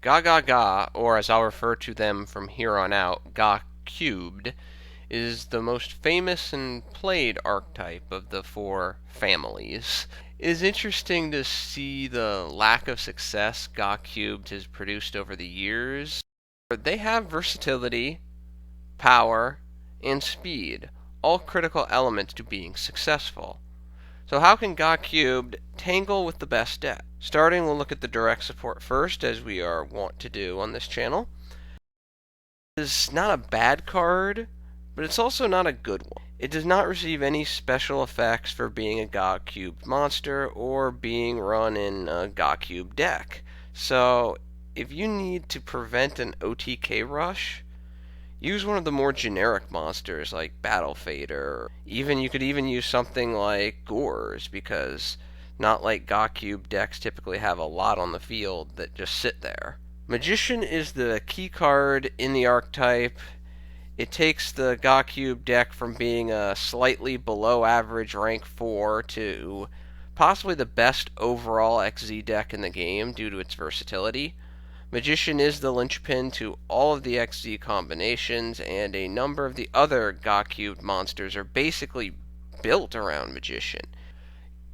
Gagaga, or as I'll refer to them from here on out, Ga Cubed, is the most famous and played archetype of the four families. It is interesting to see the lack of success Ga Cubed has produced over the years. They have versatility, power, and speed, all critical elements to being successful. So how can Ga Cubed tangle with the best deck? Starting, we'll look at the direct support first, as we are wont to do on this channel. It is not a bad card, but it's also not a good one. It does not receive any special effects for being a Ga Cubed monster or being run in a Ga Cubed deck. So if you need to prevent an OTK rush, use one of the more generic monsters like Battle Fader. You could even use something like Gores, because not like Ga Cube decks typically have a lot on the field that just sit there. Magician is the key card in the archetype. It takes the Ga Cube deck from being a slightly below average rank 4 to possibly the best overall XZ deck in the game due to its versatility. Magician is the linchpin to all of the XZ combinations, and a number of the other Ga Cubed monsters are basically built around Magician.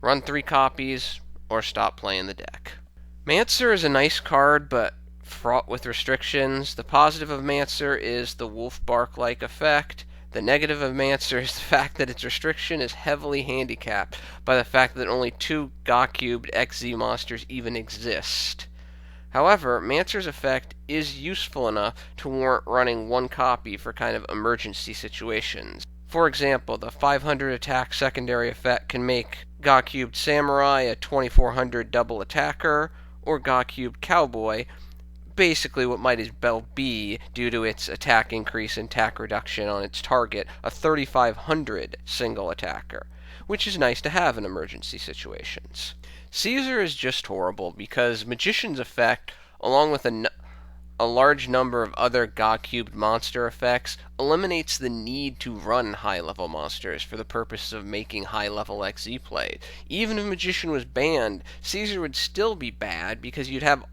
Run 3 copies, or stop playing the deck. Mancer is a nice card, but fraught with restrictions. The positive of Mancer is the wolf bark-like effect. The negative of Mancer is the fact that its restriction is heavily handicapped by the fact that only 2 Ga Cubed XZ monsters even exist. However, Mancer's effect is useful enough to warrant running 1 copy for kind of emergency situations. For example, the 500 attack secondary effect can make Ga Cubed Samurai a 2400 double attacker, or Ga Cubed Cowboy basically what might as well be, due to its attack increase and attack reduction on its target, a 3500 single attacker, which is nice to have in emergency situations. Caesar is just horrible because Magician's effect, along with a large number of other Ga Cubed monster effects, eliminates the need to run high-level monsters for the purpose of making high-level XZ plays. Even if Magician was banned, Caesar would still be bad because you'd have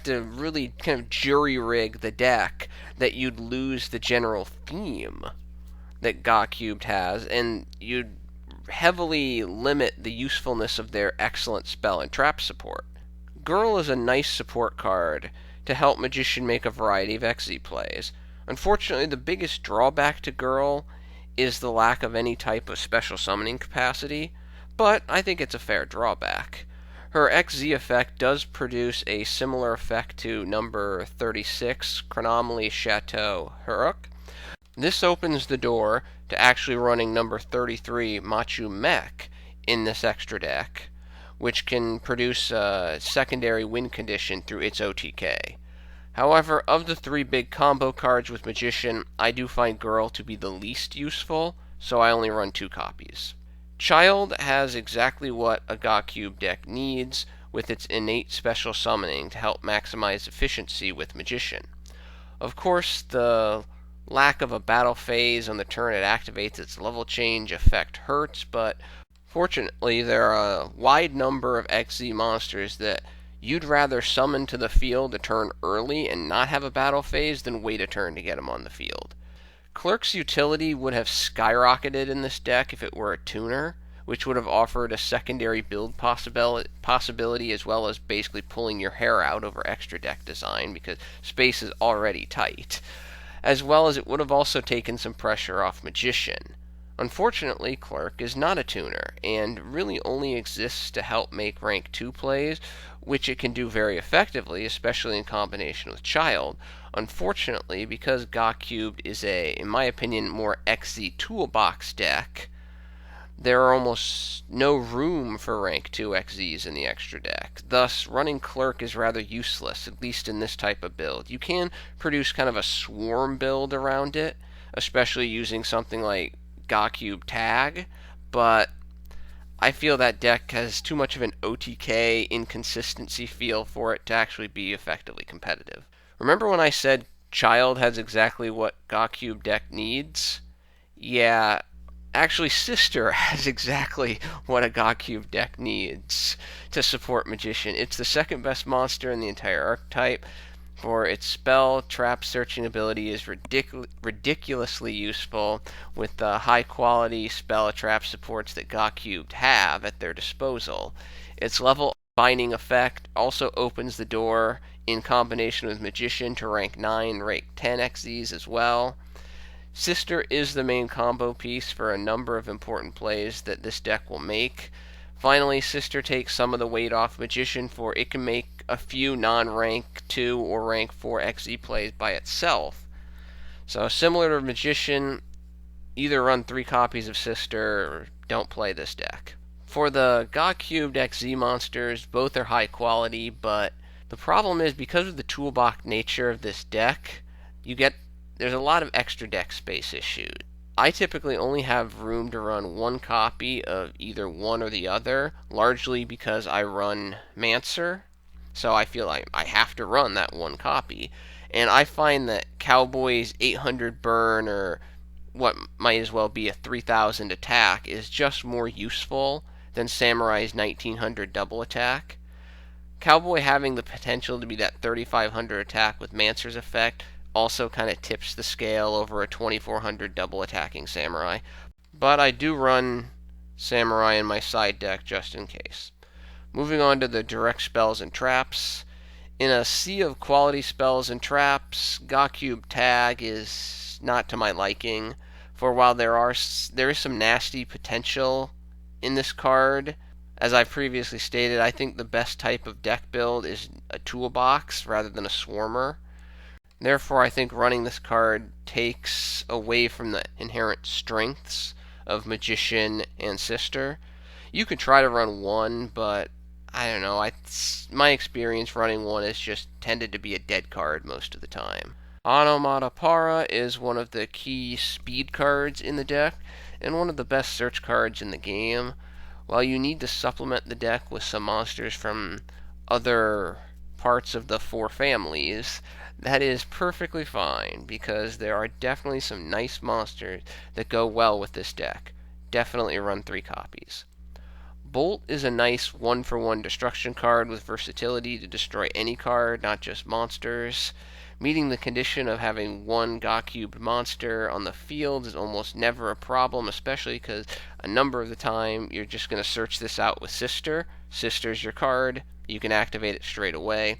to really kind of jury-rig the deck that you'd lose the general theme that Ga Cubed has, and you'd heavily limit the usefulness of their excellent spell and trap support. Girl is a nice support card to help Magician make a variety of XZ plays. Unfortunately, the biggest drawback to Girl is the lack of any type of special summoning capacity, but I think it's a fair drawback. Her XZ effect does produce a similar effect to number 36, Chronomaly Chateau Huruk. This opens the door to actually running number 33, Machu Mech, in this extra deck, which can produce a secondary win condition through its OTK. However, of the 3 big combo cards with Magician, I do find Girl to be the least useful, so I only run 2 copies. Child has exactly what a Ga Cube deck needs, with its innate special summoning to help maximize efficiency with Magician. Of course, the lack of a battle phase on the turn it activates its level change effect hurts, but fortunately, there are a wide number of XZ monsters that you'd rather summon to the field a turn early and not have a battle phase than wait a turn to get them on the field. Clerk's utility would have skyrocketed in this deck if it were a tuner, which would have offered a secondary build possibility as well as basically pulling your hair out over extra deck design because space is already tight, as well as it would have also taken some pressure off Magician. Unfortunately, Clerk is not a tuner, and really only exists to help make rank 2 plays, which it can do very effectively, especially in combination with Child. Unfortunately, because Ga Cubed is in my opinion, more XZ toolbox deck, there are almost no room for rank 2 XZs in the extra deck. Thus, running Clerk is rather useless, at least in this type of build. You can produce kind of a swarm build around it, especially using something like Ga Cube Tag, but I feel that deck has too much of an OTK inconsistency feel for it to actually be effectively competitive. Remember when I said Child has exactly what Ga Cube deck needs? Yeah, Actually, Sister has exactly what a Gagaga deck needs to support Magician. It's the second best monster in the entire archetype. For its spell, trap searching ability is ridiculously useful with the high quality spell trap supports that Gagaga have at their disposal. Its level binding effect also opens the door in combination with Magician to rank 9, rank 10 XZs as well. Sister is the main combo piece for a number of important plays that this deck will make. Finally, Sister takes some of the weight off Magician, for it can make a few non-rank 2 or rank 4 XZ plays by itself. So similar to Magician, either run 3 copies of Sister or don't play this deck. For the Gagaga XZ monsters, both are high quality, but the problem is because of the toolbox nature of this deck, there's a lot of extra deck space issues. I typically only have room to run 1 copy of either one or the other, largely because I run Mancer, so I feel like I have to run that 1 copy. And I find that Cowboy's 800 burn, or what might as well be a 3000 attack, is just more useful than Samurai's 1900 double attack. Cowboy having the potential to be that 3500 attack with Mancer's effect also kind of tips the scale over a 2400 double attacking Samurai. But I do run Samurai in my side deck just in case. Moving on to the direct spells and traps. In a sea of quality spells and traps, Gagaga Tag is not to my liking, for while there is some nasty potential in this card, as I've previously stated, I think the best type of deck build is a toolbox rather than a swarmer. Therefore, I think running this card takes away from the inherent strengths of Magician and Sister. You could try to run 1, but I don't know. My experience running 1 has just tended to be a dead card most of the time. Onomatopaira is one of the key speed cards in the deck, and one of the best search cards in the game. While you need to supplement the deck with some monsters from other parts of the 4 families, that is perfectly fine, because there are definitely some nice monsters that go well with this deck. Definitely run 3 copies. Bolt is a nice 1-for-1 destruction card with versatility to destroy any card, not just monsters. Meeting the condition of having 1 Gagaga monster on the field is almost never a problem, especially because a number of the time you're just going to search this out with Sister. Sister's your card. You can activate it straight away.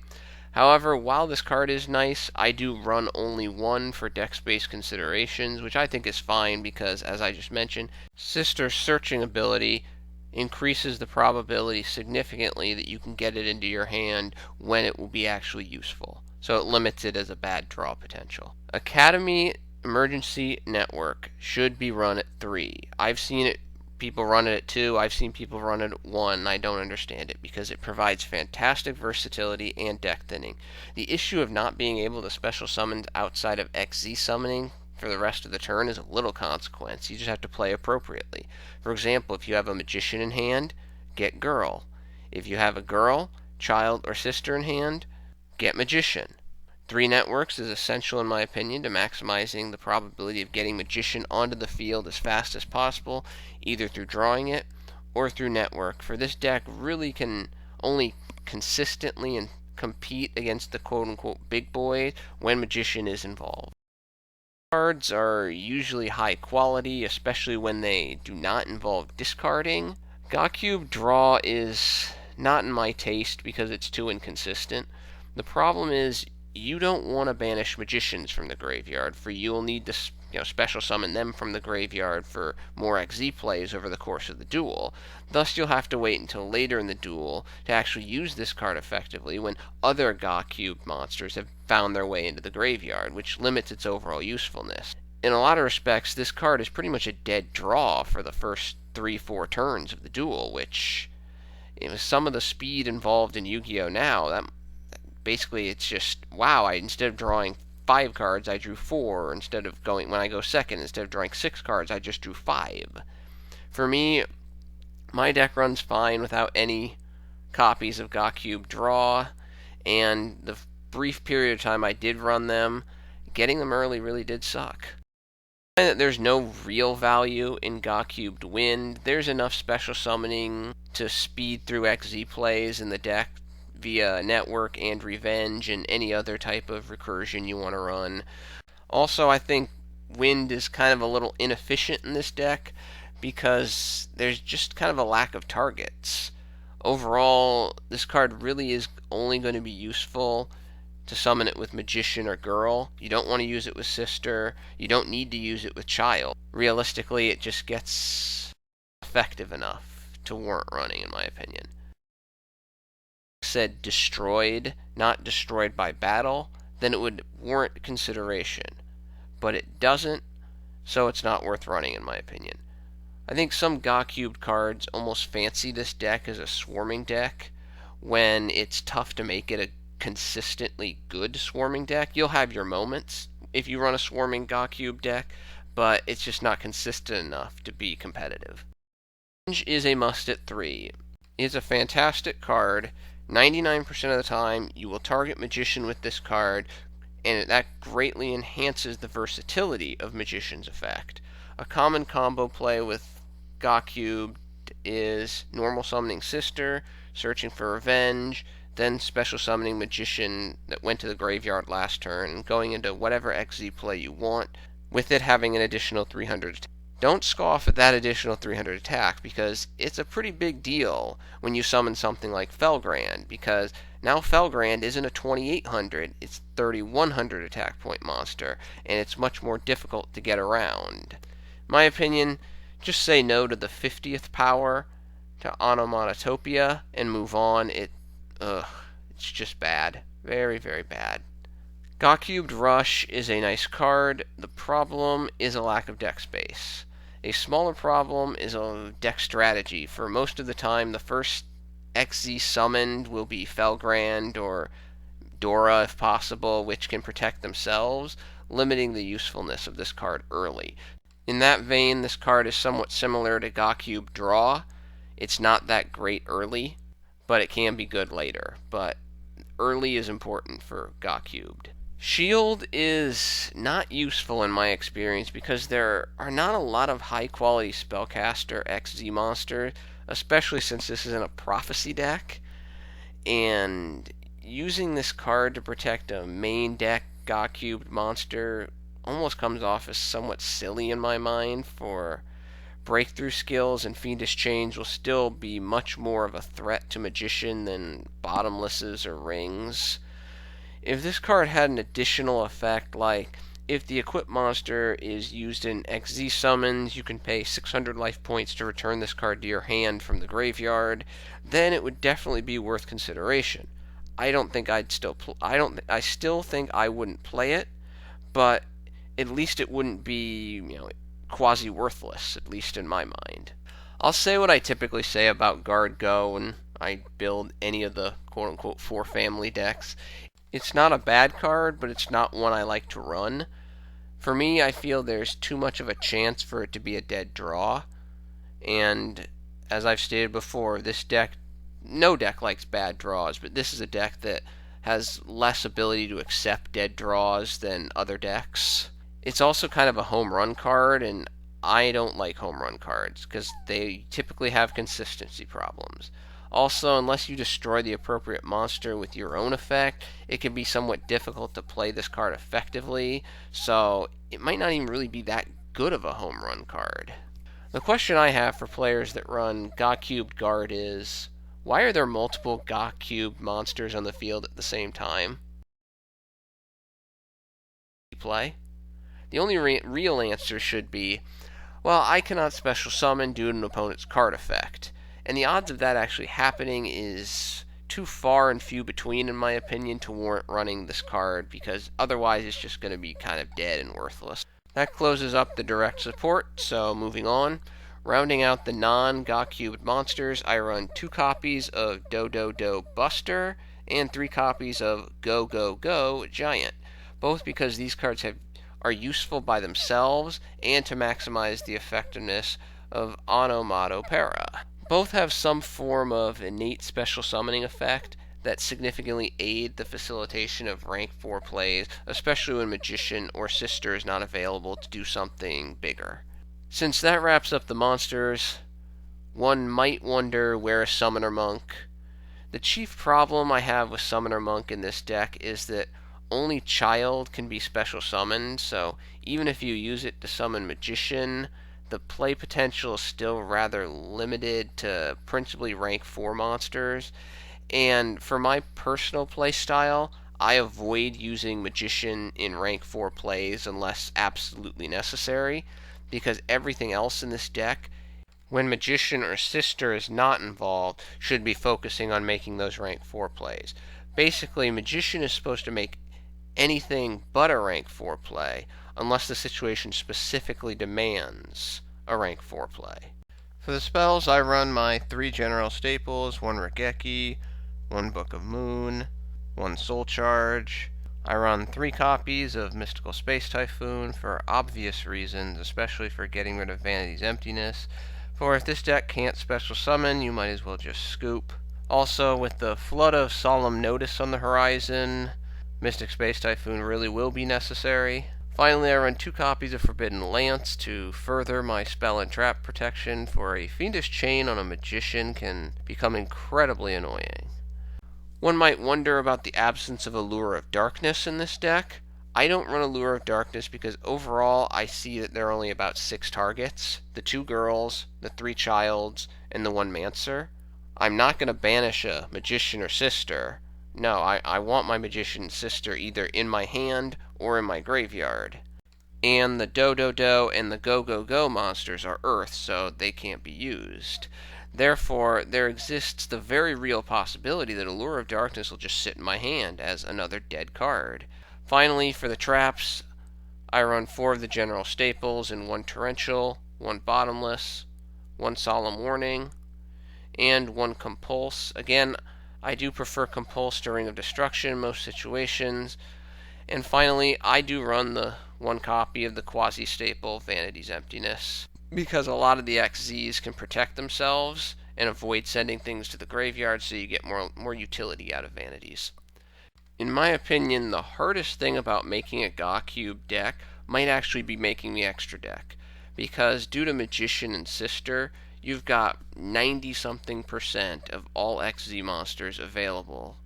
However, while this card is nice, I do run only 1 for deck space considerations, which I think is fine because, as I just mentioned, Sister's searching ability increases the probability significantly that you can get it into your hand when it will be actually useful. So it limits it as a bad draw potential. Academy Emergency Network should be run at 3. I've seen people run it at 2. I've seen people run it at 1. I don't understand it because it provides fantastic versatility and deck thinning. The issue of not being able to special summon outside of XZ summoning for the rest of the turn is of little consequence. You just have to play appropriately. For example, if you have a Magician in hand, get Girl. If you have a Girl, Child, or Sister in hand, get Magician. 3 networks is essential in my opinion to maximizing the probability of getting Magician onto the field as fast as possible, either through drawing it or through network, for this deck really can only consistently and compete against the quote-unquote big boys when Magician is involved. Cards are usually high quality, especially when they do not involve discarding. Gagaga draw is not in my taste because it's too inconsistent. The problem is you don't want to banish Magicians from the graveyard, for you will need to special summon them from the graveyard for more XZ plays over the course of the duel. Thus, you'll have to wait until later in the duel to actually use this card effectively when other Gagaga monsters have found their way into the graveyard, which limits its overall usefulness. In a lot of respects, this card is pretty much a dead draw for the first 3-4 turns of the duel, which, some of the speed involved in Yugioh now, that basically it's just, wow, instead of drawing 5 cards, I drew 4. When I go second, instead of drawing 6 cards, I just drew 5. For me, my deck runs fine without any copies of Gagaga draw, and the brief period of time I did run them, getting them early really did suck. And that there's no real value in Ga-Cubed Wind. There's enough special summoning to speed through XZ plays in the deck via Network and Revenge and any other type of recursion you want to run. Also, I think Wind is kind of a little inefficient in this deck because there's just kind of a lack of targets. Overall, this card really is only going to be useful to summon it with Magician or Girl. You don't want to use it with Sister. You don't need to use it with Child. Realistically, it just gets effective enough to warrant running, in my opinion. Said destroyed, not destroyed by battle, then it would warrant consideration. But it doesn't, so it's not worth running, in my opinion. I think some Ga-Cubed cards almost fancy this deck as a swarming deck when it's tough to make it a consistently good swarming deck. You'll have your moments if you run a swarming Ga-Cube deck, but it's just not consistent enough to be competitive. Revenge is a must at 3. It's a fantastic card. 99% of the time, you will target Magician with this card, and that greatly enhances the versatility of Magician's effect. A common combo play with Ga-Cubed is normal summoning Sister, searching for Revenge, then special summoning Magician that went to the graveyard last turn, and going into whatever XZ play you want, with it having an additional 300 attack. Don't scoff at that additional 300 attack, because it's a pretty big deal when you summon something like Felgrand, because now Felgrand isn't a 2800, it's 3100 attack point monster, and it's much more difficult to get around. In my opinion, just say no to the 50th power to Onomatopaira and move on. It's just bad. Very, very bad. Ga-Cubed Rush is a nice card. The problem is a lack of deck space. A smaller problem is a deck strategy. For most of the time, the first XZ summoned will be Felgrand or Dora if possible, which can protect themselves, limiting the usefulness of this card early. In that vein, this card is somewhat similar to Ga-Cubed Draw. It's not that great early, but it can be good later. But early is important for Ga-Cubed. Shield is not useful in my experience because there are not a lot of high-quality Spellcaster XZ monsters, especially since this isn't a Prophecy deck. And using this card to protect a main deck Ga-Cubed monster almost comes off as somewhat silly in my mind. For breakthrough skills and Fiendish Chains will still be much more of a threat to Magician than Bottomlesses or Rings. If this card had an additional effect, like if the equipped monster is used in XZ summons, you can pay 600 life points to return this card to your hand from the graveyard, then it would definitely be worth consideration. I still think I wouldn't play it, but at least it wouldn't be, quasi-worthless, at least in my mind. I'll say what I typically say about Guard Go when I build any of the quote-unquote 4 family decks. It's not a bad card, but it's not one I like to run. For me, I feel there's too much of a chance for it to be a dead draw, and as I've stated before, no deck likes bad draws, but this is a deck that has less ability to accept dead draws than other decks. It's also kind of a home run card, and I don't like home run cards because they typically have consistency problems. Also, unless you destroy the appropriate monster with your own effect, it can be somewhat difficult to play this card effectively, so it might not even really be that good of a home run card. The question I have for players that run Ga-Cubed Guard is, why are there multiple Ga-Cubed monsters on the field at the same time? Play? The only real answer should be, well, I cannot special summon due to an opponent's card effect. And the odds of that actually happening is too far and few between, in my opinion, to warrant running this card, because otherwise it's just going to be kind of dead and worthless. That closes up the direct support, so moving on. Rounding out the non-Ga-Cubed monsters, I run 2 copies of Dododo Buster and 3 copies of Gogogo Giant, both because these cards are useful by themselves and to maximize the effectiveness of Onomatopaira. Both have some form of innate special summoning effect that significantly aid the facilitation of rank 4 plays, especially when Magician or Sister is not available to do something bigger. Since that wraps up the monsters, one might wonder where a Summoner Monk. The chief problem I have with Summoner Monk in this deck is that only Child can be special summoned, so even if you use it to summon Magician, the play potential is still rather limited to principally rank 4 monsters, and for my personal play style, I avoid using Magician in rank 4 plays unless absolutely necessary, because everything else in this deck, when Magician or Sister is not involved, should be focusing on making those rank 4 plays. Basically, Magician is supposed to make anything but a rank 4 play, unless the situation specifically demands a rank 4 play. For the spells, I run my 3 general staples, 1 Raigeki, 1 Book of Moon, 1 Soul Charge. I run 3 copies of Mystical Space Typhoon for obvious reasons, especially for getting rid of Vanity's Emptiness. For if this deck can't special summon, you might as well just scoop. Also, with the flood of Solemn Notice on the horizon, Mystic Space Typhoon really will be necessary. Finally, I run 2 copies of Forbidden Lance to further my spell and trap protection, for a Fiendish Chain on a Magician can become incredibly annoying. One might wonder about the absence of Allure of Darkness in this deck. I don't run Allure of Darkness because overall I see that there are only about 6 targets: the 2 girls, the 3 childs, and the 1 Mancer. I'm not going to banish a Magician or Sister. No, I want my Magician and Sister either in my hand or in my graveyard. And the Dododo and the Gogogo monsters are Earth, so they can't be used. Therefore, there exists the very real possibility that Allure of Darkness will just sit in my hand as another dead card. Finally, for the traps, I run 4 of the general staples in 1 Torrential, 1 Bottomless, 1 Solemn Warning, and 1 Compulse. Again, I do prefer Compulse to Ring of Destruction in most situations. And finally, I do run the 1 copy of the quasi-staple Vanity's Emptiness, because a lot of the XZs can protect themselves and avoid sending things to the graveyard, so you get more utility out of Vanities. In my opinion, the hardest thing about making a Ga-Cube deck might actually be making the extra deck, because due to Magician and Sister, you've got 90-something% of all XZ monsters available.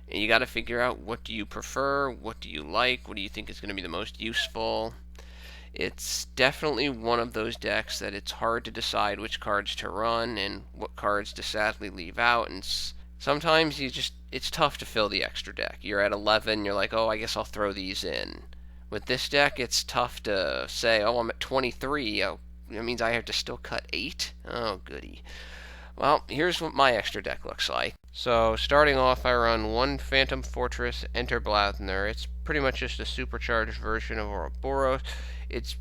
And you got to figure out, what do you prefer, what do you like, what do you think is going to be the most useful. It's definitely one of those decks that it's hard to decide which cards to run and what cards to sadly leave out, and sometimes it's tough to fill the extra deck. You're at 11, you're like, oh, I guess I'll throw these in. With this deck, it's tough to say, oh, I'm at 23, oh, that means I have to still cut 8? Oh, goody. Well, here's what my extra deck looks like. So, starting off, I run 1 Phantom Fortress Enterblathnir. It's pretty much just a supercharged version of Ouroboros. It's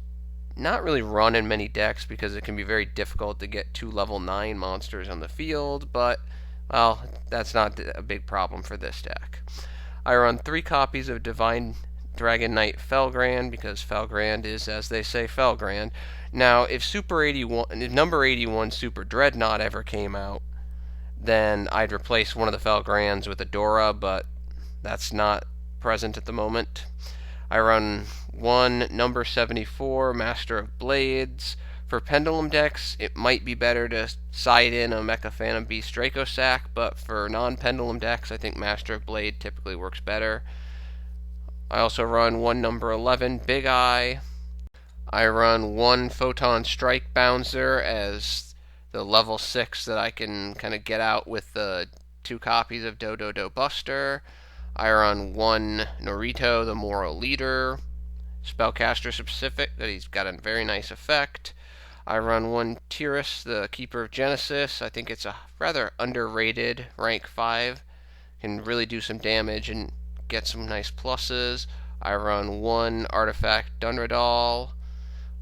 not really run in many decks because it can be very difficult to get 2 level 9 monsters on the field, but, well, that's not a big problem for this deck. I run 3 copies of Divine Dragon Knight Felgrand, because Felgrand is, as they say, Felgrand. Now, if number 81 Super Dreadnought ever came out, then I'd replace one of the Felgrands with a Dora, but that's not present at the moment. I run 1 number 74 Master of Blades. For Pendulum decks, it might be better to side in a Mecha Phantom Beast Draco Sack, but for non-Pendulum decks, I think Master of Blade typically works better. I also run 1 number 11 Big Eye. I run 1 Photon Strike Bounzer as the level 6 that I can kind of get out with the 2 copies of Dododo Buster. I run 1 Norito, the Moral Leader, spellcaster specific, that he's got a very nice effect. I run 1 Tiris, the Keeper of Genesis. I think it's a rather underrated rank 5. Can really do some damage and get some nice pluses. I run 1 Artifact Durendal.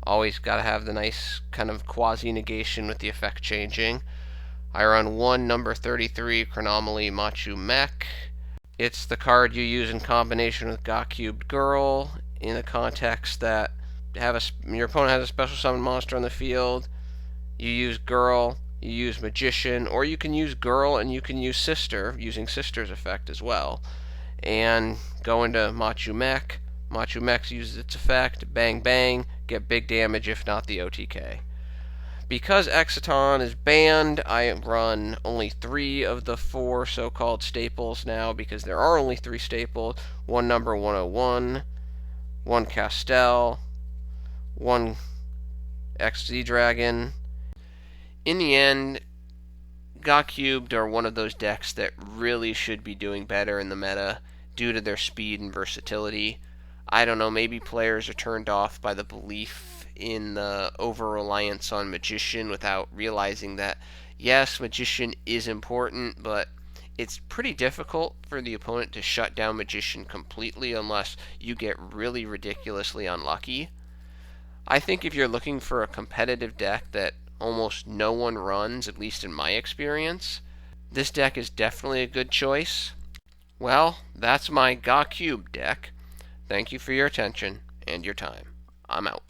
Always got to have the nice kind of quasi-negation with the effect changing. I run 1 number 33 Chronomaly Machu Mech. It's the card you use in combination with Gagaga Girl in the context that your opponent has a special summon monster on the field. You use Girl, You use Magician, or you can use Girl and you can use Sister, using Sister's effect as well. And go into Machu Mech. Machu Mech uses its effect, bang bang, get big damage if not the OTK. Because Exciton is banned, I run only 3 of the 4 so-called staples now, because there are only 3 staples. One number 101, one Castel, one XZ Dragon. In the end, Gacubed are one of those decks that really should be doing better in the meta due to their speed and versatility. I don't know, maybe players are turned off by the belief in the over-reliance on Magician without realizing that, yes, Magician is important, but it's pretty difficult for the opponent to shut down Magician completely unless you get really ridiculously unlucky. I think if you're looking for a competitive deck that almost no one runs, at least in my experience, this deck is definitely a good choice. Well, that's my Gacube deck. Thank you for your attention and your time. I'm out.